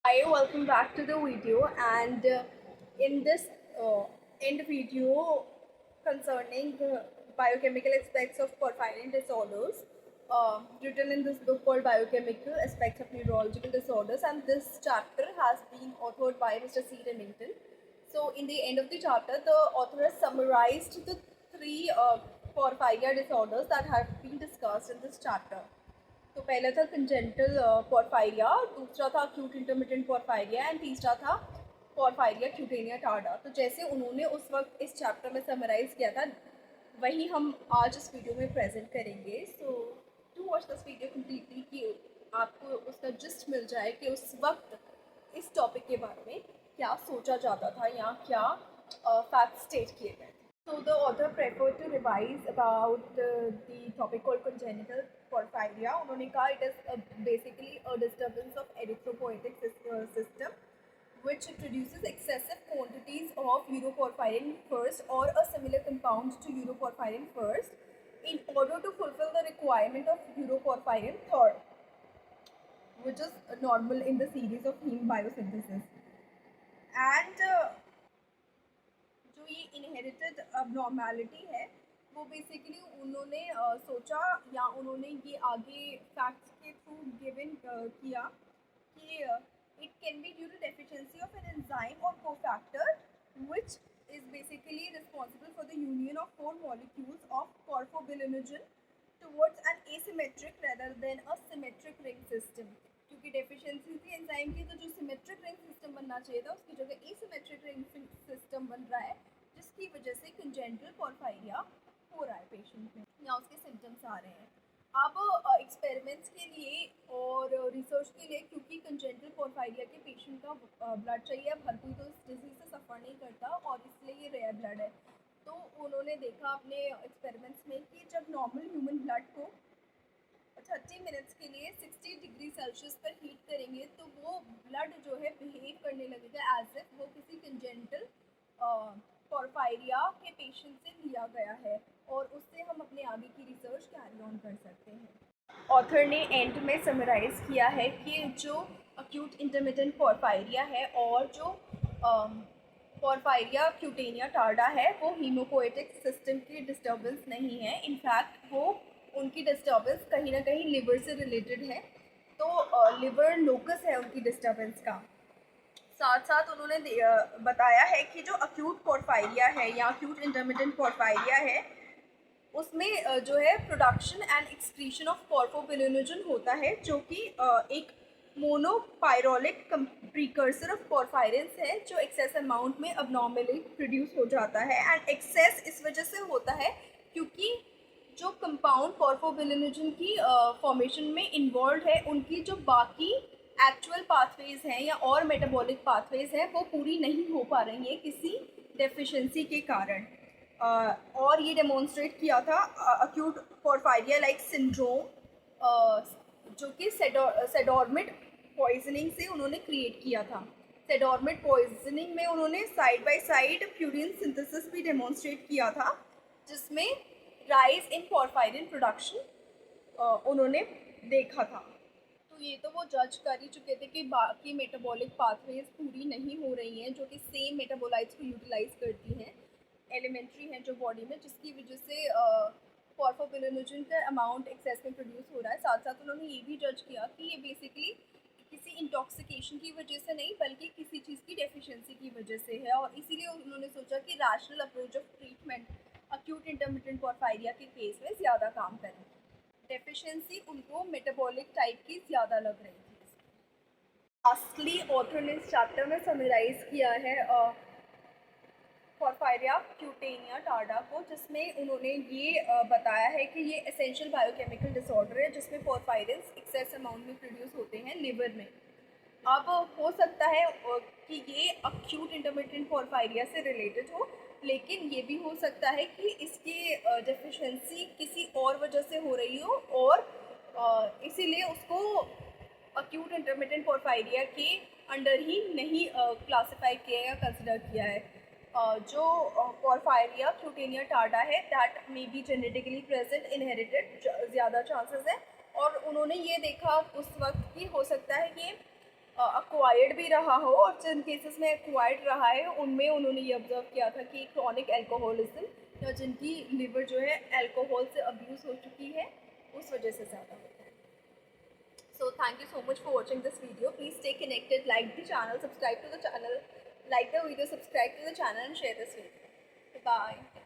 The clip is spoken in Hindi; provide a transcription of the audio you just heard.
Hi, welcome back to the video. And in this end video concerning biochemical aspects of porphyrin disorders, written in this book called Biochemical Aspects of Neurological Disorders, and this chapter has been authored by Mr. C. Remington. So, in the end of the chapter, the author has summarized the three porphyria disorders that have been discussed in this chapter. तो पहला था कंजेंटल पोर्फायरिया, दूसरा था अक्यूट इंटरमिटेंट पोर्फायरिया एंड तीसरा था पोर्फायरिया क्यूटेनिया टार्डा। तो जैसे उन्होंने उस वक्त इस चैप्टर में समराइज़ किया था, वही हम आज इस वीडियो में प्रेजेंट करेंगे। So to watch this video completely कि आपको उसका जिस्ट मिल जाए कि उस वक्त इस टॉपिक के बारे में क्या सोचा जाता था या क्या फैक्ट स्टेट किए गए थे। So the author preferred to revise about the topic called congenital porphyria. उन्होंने कहा it is basically a disturbance of erythropoietic system which produces excessive quantities of uroporphyrin first or a similar compound to uroporphyrin first in order to fulfill the requirement of uroporphyrin third, which is normal in the series of heme biosynthesis. And जो ये इनहेरिटेड abnormality है वो बेसिकली उन्होंने सोचा या उन्होंने ये आगे फैक्ट्स के थ्रू गिवन किया कि it can be due to deficiency of an enzyme और cofactor which is basically responsible for the union of four molecules of porphobilinogen towards an asymmetric rather than a symmetric ring system. क्योंकि डेफिशिएंसी थी एंजाइम की, तो जो सिमेट्रिक रिंग सिस्टम बनना चाहिए था उसकी जगह एसिमेट्रिक रिंग सिस्टम बन रहा है, जिसकी वजह से कंजेंटल पोर्फायरिया हो रहा है पेशेंट में या उसके सिम्टम्स आ रहे हैं। अब एक्सपेरिमेंट्स के लिए और रिसर्च के लिए, क्योंकि कंजेंटल पोर्फायरिया के पेशेंट का ब्लड चाहिए, अब हर कोई तो इस डिजीज़ से सफ़र नहीं करता और इसलिए ये रेयर ब्लड है। तो उन्होंने देखा अपने एक्सपेरिमेंट्स में कि जब नॉर्मल ह्यूमन ब्लड को 30 मिनट्स के लिए 60 डिग्री सेल्सियस पर हीट करेंगे तो वो ब्लड जो है बिहेव करने लगेगा एज इफ वो किसी कंजेंटल पोर्फायरिया के पेशेंट से लिया गया है, और उससे हम अपने आगे की रिसर्च कैरी ऑन कर सकते हैं। ऑथर ने एंड में समराइज़ किया है कि जो अक्यूट इंटरमिटेंट पोर्फायरिया है और जो पोर्फायरिया क्यूटेनिया टार्डा है वो हीमोपोएटिक सिस्टम की डिस्टर्बेंस नहीं है। इनफैक्ट वो उनकी डिस्टर्बेंस कहीं ना कहीं लिवर से रिलेटेड है, तो लिवर लोकस है उनकी डिस्टर्बेंस का। साथ साथ उन्होंने बताया है कि जो अक्यूट पोर्फायरिया है या अक्यूट इंटरमिटेंट पोर्फायरिया है उसमें जो है प्रोडक्शन एंड एक्सक्रीशन ऑफ पोर्फोबिलिनोजन होता है, जो कि एक मोनोपायरोलिक प्रीकर्सर ऑफ पोर्फायरिन्स है जो एक्सेस अमाउंट में अबनॉर्मली प्रोड्यूस हो जाता है। एंड एक्सेस इस वजह से होता है क्योंकि जो कंपाउंड पोर्फोबिलिनोजन की फॉर्मेशन में इन्वॉल्व है उनकी जो बाकी एक्चुअल पाथवेज हैं या और मेटाबॉलिक पाथवेज हैं वो पूरी नहीं हो पा रही हैं किसी डेफिशिएंसी के कारण। और ये डेमोन्स्ट्रेट किया था अक्यूट पोर्फायरिया लाइक सिंड्रोम, जो कि सेडोर्मिट पॉइजनिंग से उन्होंने क्रिएट किया था। सेडोर्मिट पॉइजनिंग में उन्होंने side by side purine synthesis भी डेमोन्स्ट्रेट किया था, जिसमें राइज इन पोर्फायरिन प्रोडक्शन उन्होंने देखा था। तो ये तो वो जज कर ही चुके थे कि बाकी मेटाबॉलिक पाथवेज पूरी नहीं हो रही हैं जो कि सेम मेटाबोलाइट्स को यूटिलाइज करती हैं, एलिमेंट्री हैं जो बॉडी में, जिसकी वजह से पोर्फोबिलिनोजन का अमाउंट एक्सेस में प्रोड्यूस हो रहा है। साथ साथ उन्होंने ये भी जज किया कि ये बेसिकली किसी इंटॉक्सिकेशन की वजह से नहीं बल्कि किसी चीज़ की डेफिशिएंसी की वजह से है, और इसीलिए उन्होंने सोचा कि rational approach of treatment acute intermittent porphyria के केस में ज़्यादा काम करें। डेफिशिएंसी उनको मेटाबॉलिक टाइप की ज़्यादा लग रही थी। लास्टली ऑथर ने इस चैप्टर में समराइज़ किया है पोर्फायरिया क्यूटेनिया टार्डा को, जिसमें उन्होंने ये बताया है कि ये एसेंशियल बायोकेमिकल डिसऑर्डर है जिसमें पोर्फायरिन्स एक्सेस अमाउंट में प्रोड्यूस होते हैं लिवर में। अब हो सकता है कि ये अक्यूट इंटरमिटेंट पोर्फायरिया से रिलेटेड हो, लेकिन ये भी हो सकता है कि इसकी डेफिशिएंसी किसी और वजह से हो रही हो और इसीलिए उसको अक्यूट इंटरमिटेंट पोर्फायरिया के अंडर ही नहीं क्लासिफाई किया या कंसिडर किया है। जो पोर्फायरिया क्यूटेनिया टार्डा है that may be genetically present, inherited ज़्यादा चांसेस है, और उन्होंने ये देखा उस वक्त कि हो सकता है कि एक्वायर्ड भी रहा हो, और जिन केसेस में एक्वायर्ड रहा है उनमें उन्होंने ये ऑब्जर्व किया था कि क्रॉनिक एल्कोहलिज्म, या जिनकी लिवर जो है अल्कोहल से अब्यूज़ हो चुकी है, उस वजह से ज़्यादा होता है. So thank you so much for watching this video. Please stay connected, like the channel, subscribe to the channel, like the video, subscribe to the channel and share this video. Bye.